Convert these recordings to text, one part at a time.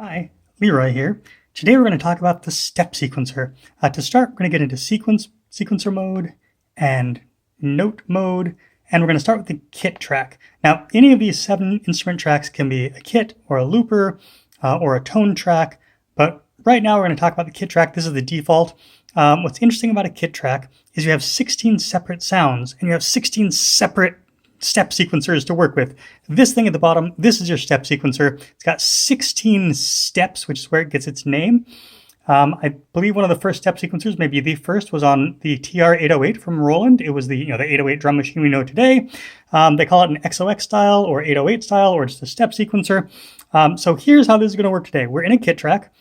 Hi, Leroy here. Today we're going to talk about the step sequencer. To start, we're going to get into sequencer mode and note mode, and we're going to start with the kit track. Now, any of these 7 instrument tracks can be a kit or a looper or a tone track, but right now we're going to talk about the kit track. This is the default. What's interesting about a kit track is you have 16 separate sounds and you have 16 separate step sequencers to work with. This thing at the bottom, this is your step sequencer. It's got 16 steps, which is where it gets its name. I believe one of the first step sequencers, maybe the first, was on the TR-808 from Roland. It was the 808 drum machine we know today. They call it an XOX style or 808 style or just a step sequencer. So here's how this is going to work today. We're in a kit track.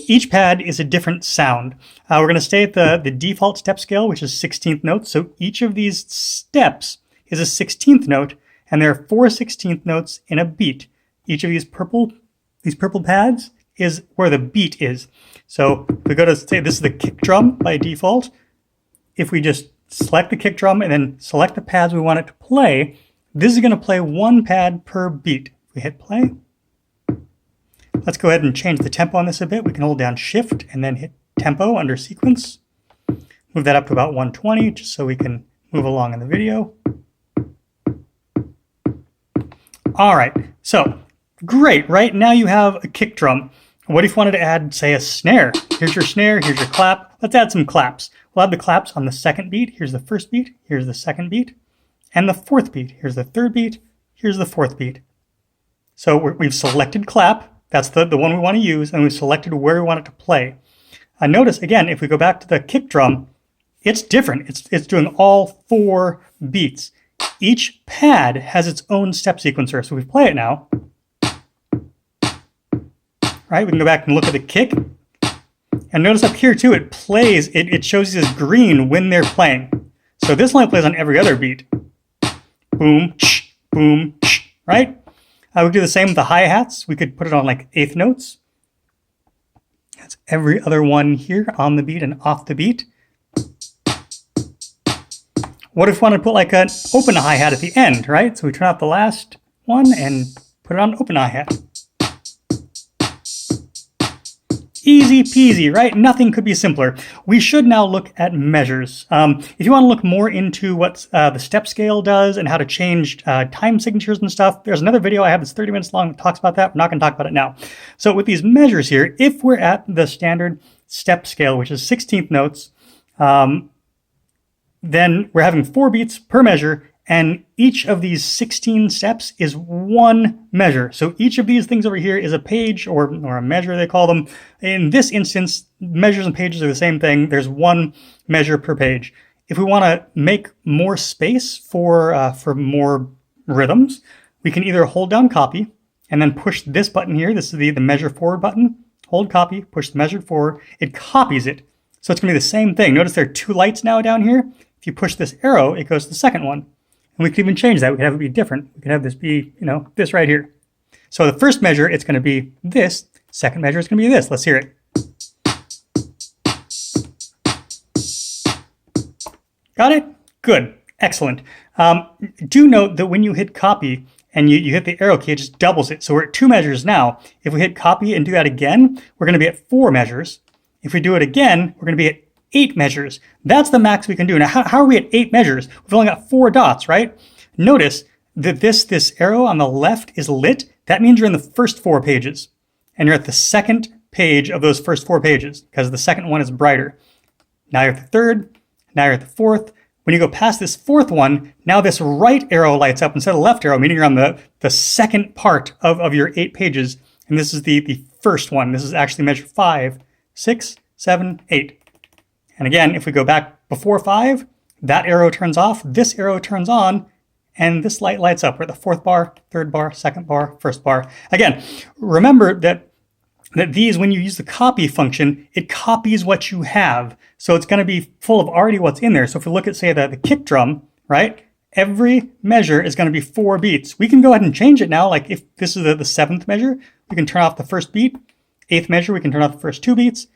Each pad is a different sound. We're going to stay at the default step scale, which is 16th notes. So each of these steps is a 16th note, and there are 4 16th notes in a beat. Each of these purple pads is where the beat is. So if we go to say this is the kick drum by default, if we just select the kick drum and then select the pads we want it to play, this is going to play 1 pad per beat. If we hit play, let's go ahead and change the tempo on this a bit. We can hold down Shift and then hit tempo under sequence. Move that up to about 120 just so we can move along in the video. All right, so great, right? Now you have a kick drum. What if you wanted to add, say, a snare? Here's your snare, here's your clap. Let's add some claps. We'll add the claps on the second beat. Here's the first beat, here's the second beat, and the fourth beat. Here's the third beat, here's the fourth beat. So we've selected clap. That's the one we want to use, and we've selected where we want it to play. Notice, again, if we go back to the kick drum, it's different. It's doing all 4 beats. Each pad has its own step sequencer. So if we play it now, right, we can go back and look at the kick. And notice up here, too, it plays, it shows you as green when they're playing. So this only plays on every other beat. Boom, boom, right? We could do the same with the hi-hats. We could put it on like 8th notes. That's every other one here on the beat and off the beat. What if we want to put like an open hi-hat at the end, right? So we turn off the last one and put it on open hi-hat. Easy peasy, right? Nothing could be simpler. We should now look at measures. If you want to look more into what the step scale does and how to change time signatures and stuff, there's another video I have that's 30 minutes long that talks about that. We're not going to talk about it now. So with these measures here, if we're at the standard step scale, which is 16th notes, then we're having 4 beats per measure, and each of these 16 steps is 1 measure. So each of these things over here is a page or a measure, they call them. In this instance, measures and pages are the same thing. There's 1 measure per page. If we want to make more space for more rhythms, we can either hold down copy and then push this button here. This is the measure forward button. Hold copy, push the measure forward. It copies it. So it's going to be the same thing. Notice there are 2 lights now down here. If you push this arrow, it goes to the second one. And we could even change that. We could have it be different. We could have this be, this right here. So the first measure, it's going to be this. Second measure, it's going to be this. Let's hear it. Got it? Good. Excellent. Do note that when you hit copy and you hit the arrow key, it just doubles it. So we're at 2 measures now. If we hit copy and do that again, we're going to be at 4 measures. If we do it again, we're going to be at 8 measures. That's the max we can do. Now, how are we at 8 measures? We've only got 4 dots, right? Notice that this arrow on the left is lit. That means you're in the first 4 pages. And you're at the second page of those first 4 pages because the second one is brighter. Now you're at the third. Now you're at the fourth. When you go past this 4th one, now this right arrow lights up instead of the left arrow, meaning you're on the second part of your 8 pages. And this is the first one. This is actually measure 5, 6, 7, 8. And again, if we go back before 5, that arrow turns off, this arrow turns on, and this light lights up. We're at the 4th bar, 3rd bar, 2nd bar, 1st bar. Again, remember that these, when you use the copy function, it copies what you have. So it's going to be full of already what's in there. So if we look at, say, the kick drum, right? Every measure is going to be 4 beats. We can go ahead and change it now. Like if this is the 7th measure, we can turn off the first beat. 8th measure, we can turn off the first 2 beats.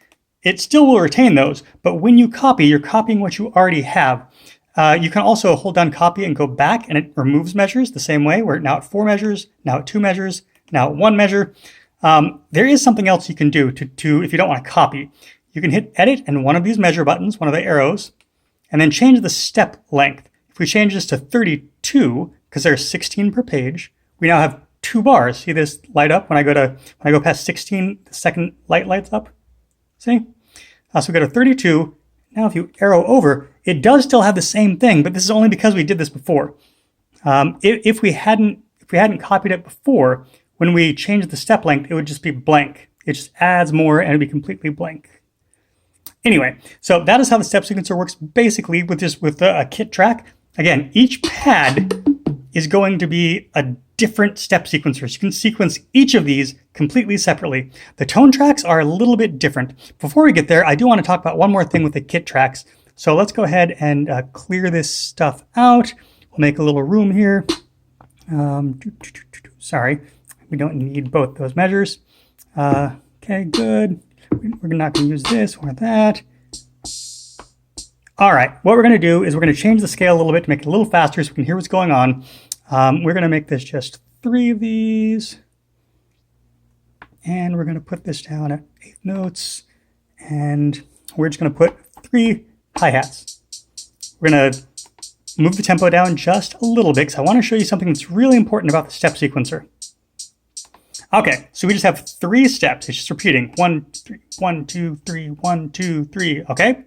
It still will retain those, but when you copy, you're copying what you already have. You can also hold down copy and go back, and it removes measures the same way. We're now at 4 measures, now at 2 measures, Now, one measure, there is something else you can do to if you don't want to copy. You can hit edit and one of these measure buttons, one of the arrows, and then change the step length. If we change this to 32, because there's 16 per page, we now have 2 bars. See this light up when I go past 16, the second light lights up? See? So we go to 32. Now if you arrow over, it does still have the same thing, but this is only because we did this before. If we hadn't copied it before, when we changed the step length, it would just be blank. It just adds more and it'd be completely blank. Anyway, so that is how the step sequencer works basically with a kit track. Again, each pad is going to be a different step sequencer. So you can sequence each of these completely separately. The tone tracks are a little bit different. Before we get there, I do want to talk about one more thing with the kit tracks. So let's go ahead and clear this stuff out. We'll make a little room here. Sorry, we don't need both those measures. Okay, good. We're not going to use this or that. All right, what we're going to do is we're going to change the scale a little bit to make it a little faster so we can hear what's going on. We're going to make this just 3 of these. And we're going to put this down at 8 notes. And we're just going to put 3 hi-hats. We're going to move the tempo down just a little bit because I want to show you something that's really important about the step sequencer. Okay, so we just have 3 steps. It's just repeating 1, 3, 1, 2, 3, 1, 2, 3. Okay.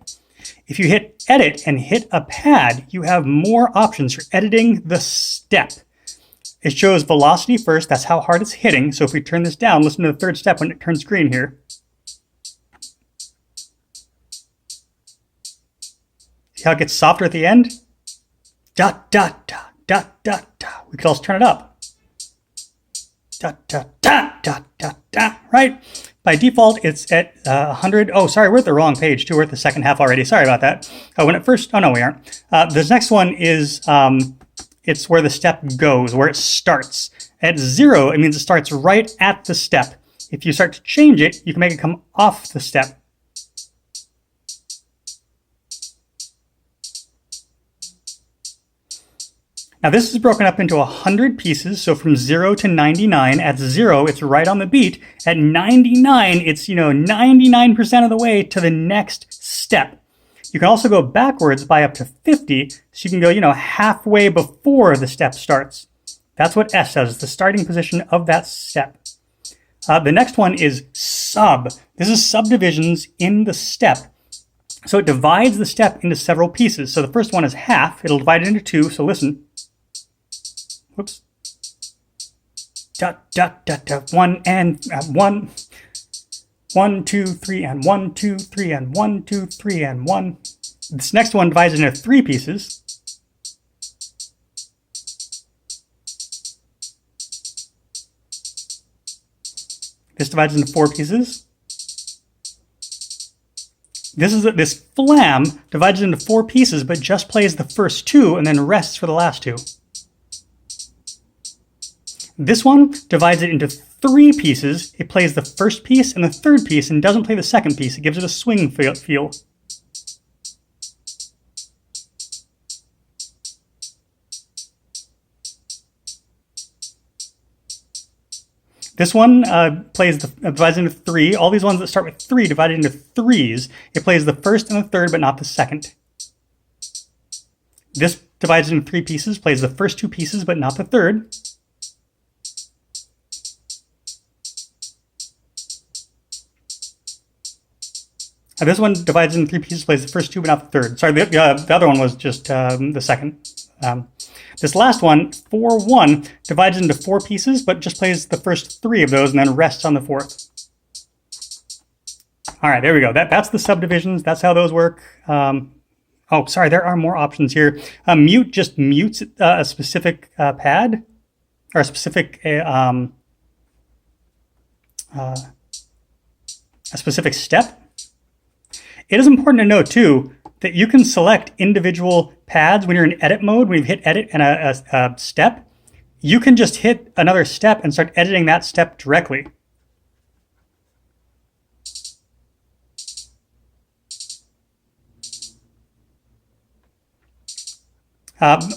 If you hit edit and hit a pad, you have more options for editing the step. It shows velocity first. That's how hard it's hitting. So if we turn this down, listen to the 3rd step when it turns green here. See how it gets softer at the end? Dot, dot, dot, dot, dot, dot. We could also turn it up. Dot, dot, dot, dot, dot, dot, right? By default, it's at 100. Oh, sorry, we're at the wrong page too. We're at the second half already. Sorry about that. When it first, oh no, we aren't. This next one is, it's where the step goes, where it starts. At 0, it means it starts right at the step. If you start to change it, you can make it come off the step. Now this is broken up into 100 pieces, so from 0 to 99. At 0, it's right on the beat. At 99, it's 99% of the way to the next step. You can also go backwards by up to 50, so you can go halfway before the step starts. That's what S does, the starting position of that step. The next one is sub. This is subdivisions in the step. So it divides the step into several pieces. So the first one is half. It'll divide it into 2, so listen. Whoops. Dot, dot, dot, dot. 1 and 1. 1, 2, 3, and 1, 2, 3, and 1, 2, 3, and 1. This next one divides into 3 pieces. This divides into 4 pieces. This flam divides into 4 pieces, but just plays the first 2 and then rests for the last 2. This one divides it into 3 pieces. It plays the first piece and the 3rd piece and doesn't play the 2nd piece. It gives it a swing feel. This one divides into 3. All these ones that start with 3 divided into 3s. It plays the 1st and the 3rd, but not the 2nd. This divides into 3 pieces, plays the first 2 pieces, but not the 3rd. This one divides into 3 pieces, plays the first 2, but not the 3rd. Sorry, the other one was just the 2nd. This last one, 4-1, divides into 4 pieces, but just plays the first 3 of those and then rests on the 4th. All right, there we go. That's the subdivisions. That's how those work. Oh, sorry, there are more options here. Mute just mutes a specific pad or a specific step. It is important to know, too, that you can select individual pads when you're in edit mode. When you've hit edit and a step, you can just hit another step and start editing that step directly.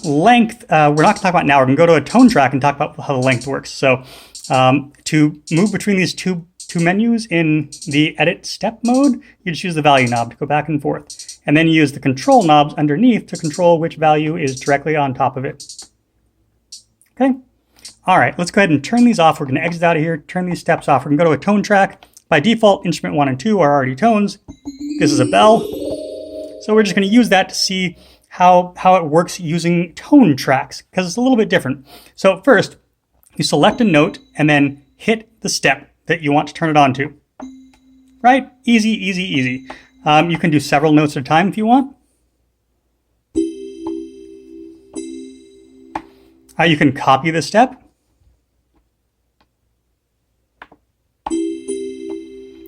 Length, we're not going to talk about now. We're going to go to a tone track and talk about how the length works. So To move between these two menus in the edit step mode, you just use the value knob to go back and forth. And then you use the control knobs underneath to control which value is directly on top of it. Okay. All right, let's go ahead and turn these off. We're going to exit out of here, turn these steps off. We're going to go to a tone track. By default, instrument 1 and 2 are already tones. This is a bell. So we're just going to use that to see how it works using tone tracks, because it's a little bit different. So first, you select a note and then hit the step that you want to turn it on to. Right? Easy, easy, easy. You can do several notes at a time if you want. You can copy the step.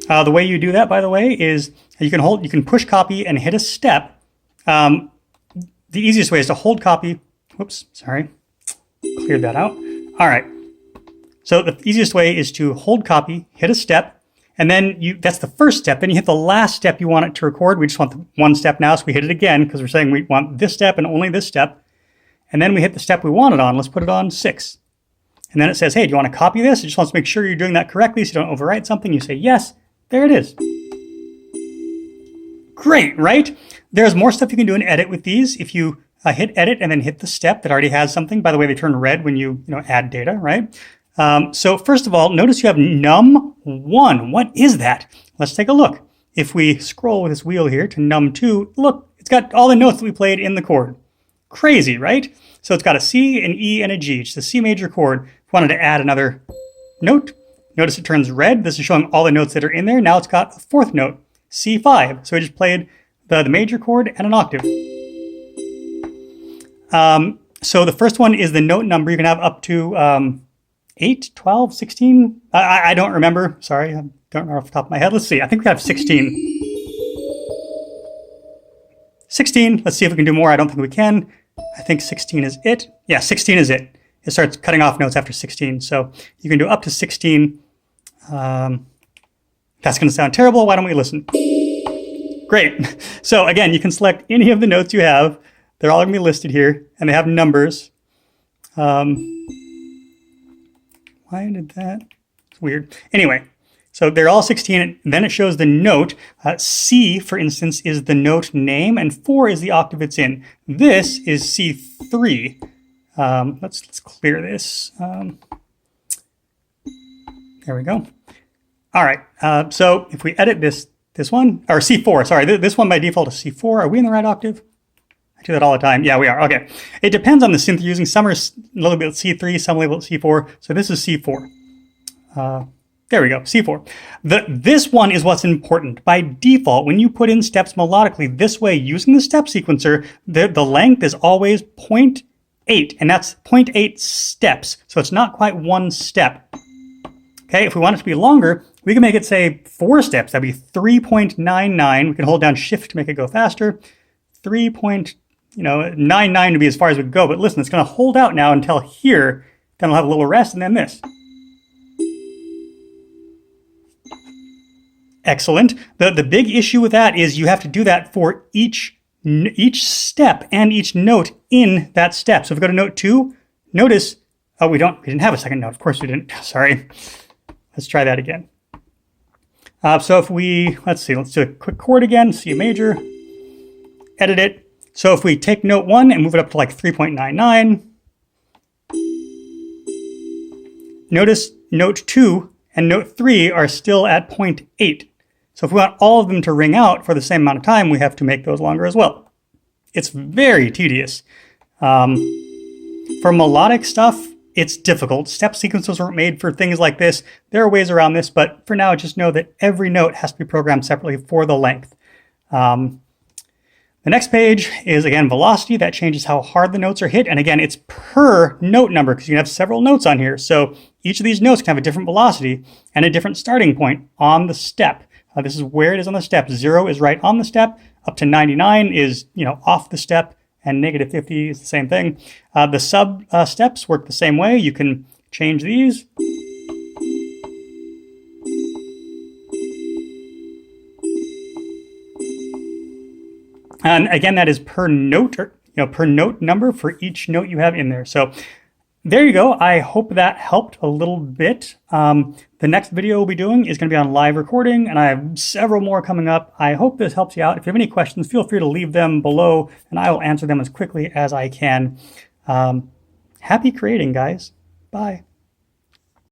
The way you do that, by the way, is you can push copy and hit a step. The easiest way is to hold copy. Whoops, sorry. Cleared that out. All right. So the easiest way is to hold copy, hit a step, and then that's the first step. Then you hit the last step you want it to record. We just want the one step now, so we hit it again because we're saying we want this step and only this step. And then we hit the step we want it on. Let's put it on 6. And then it says, hey, do you want to copy this? It just wants to make sure you're doing that correctly so you don't overwrite something. You say yes. There it is. Great, right? There's more stuff you can do in edit with these. If you hit edit and then hit the step that already has something. By the way, they turn red when you add data, right? So first of all, notice you have num1. What is that? Let's take a look. If we scroll with this wheel here to num2, look, it's got all the notes that we played in the chord. Crazy, right? So it's got a C, an E, and a G. It's a C major chord. If we wanted to add another note, notice it turns red. This is showing all the notes that are in there. Now it's got a fourth note, C5. So we just played the major chord and an octave. So the first one is the note number. You can have up to 8, 12, 16. I don't remember. Sorry, I don't know off the top of my head. Let's see. I think we have 16. 16. Let's see if we can do more. I don't think we can. I think 16 is it. Yeah, 16 is it. It starts cutting off notes after 16. So you can do up to 16. That's going to sound terrible. Why don't we listen? Great. So again, you can select any of the notes you have. They're all going to be listed here, and they have numbers. Why did that? It's weird. Anyway, so they're all 16, and then it shows the note. C, for instance, is the note name, and 4 is the octave it's in. This is C3. Let's clear this. There we go. All right. So if we edit this one, or C4, sorry, this one by default is C4. Are we in the right octave? I do that all the time. Yeah, we are. Okay. It depends on the synth you're using. Some are labeled C3, some labeled C4. So this is C4. There we go, C4. This one is what's important. By default, when you put in steps melodically this way using the step sequencer, the length is always 0.8, and that's 0.8 steps. So it's not quite one step. Okay, if we want it to be longer, we can make it, say, 4 steps. That'd be 3.99. We can hold down Shift to make it go faster. 3.99 to be as far as we can go. But listen, it's going to hold out now until here. Then we'll have a little rest, and then this. Excellent. The big issue with that is you have to do that for each step and each note in that step. So if we go to note 2, notice, oh, we didn't have a second note. Of course we didn't. Sorry. Let's try that again. So if we, let's do a quick chord again, C major, edit it. So if we take note 1 and move it up to like 3.99, notice note 2 and note 3 are still at 0.8. So if we want all of them to ring out for the same amount of time, we have to make those longer as well. It's very tedious. For melodic stuff, it's difficult. Step sequencers weren't made for things like this. There are ways around this, but for now, just know that every note has to be programmed separately for the length. The next page is, again, velocity. That changes how hard the notes are hit. And again, it's per note number because you can have several notes on here. So each of these notes can have a different velocity and a different starting point on the step. This is where it is on the step. 0 is right on the step. Up to 99 is, off the step. And negative 50 is the same thing. The sub steps work the same way. You can change these. And again, that is per note, or per note number for each note you have in there. So there you go. I hope that helped a little bit. The next video we'll be doing is going to be on live recording, and I have several more coming up. I hope this helps you out. If you have any questions, feel free to leave them below, and I will answer them as quickly as I can. Happy creating, guys. Bye.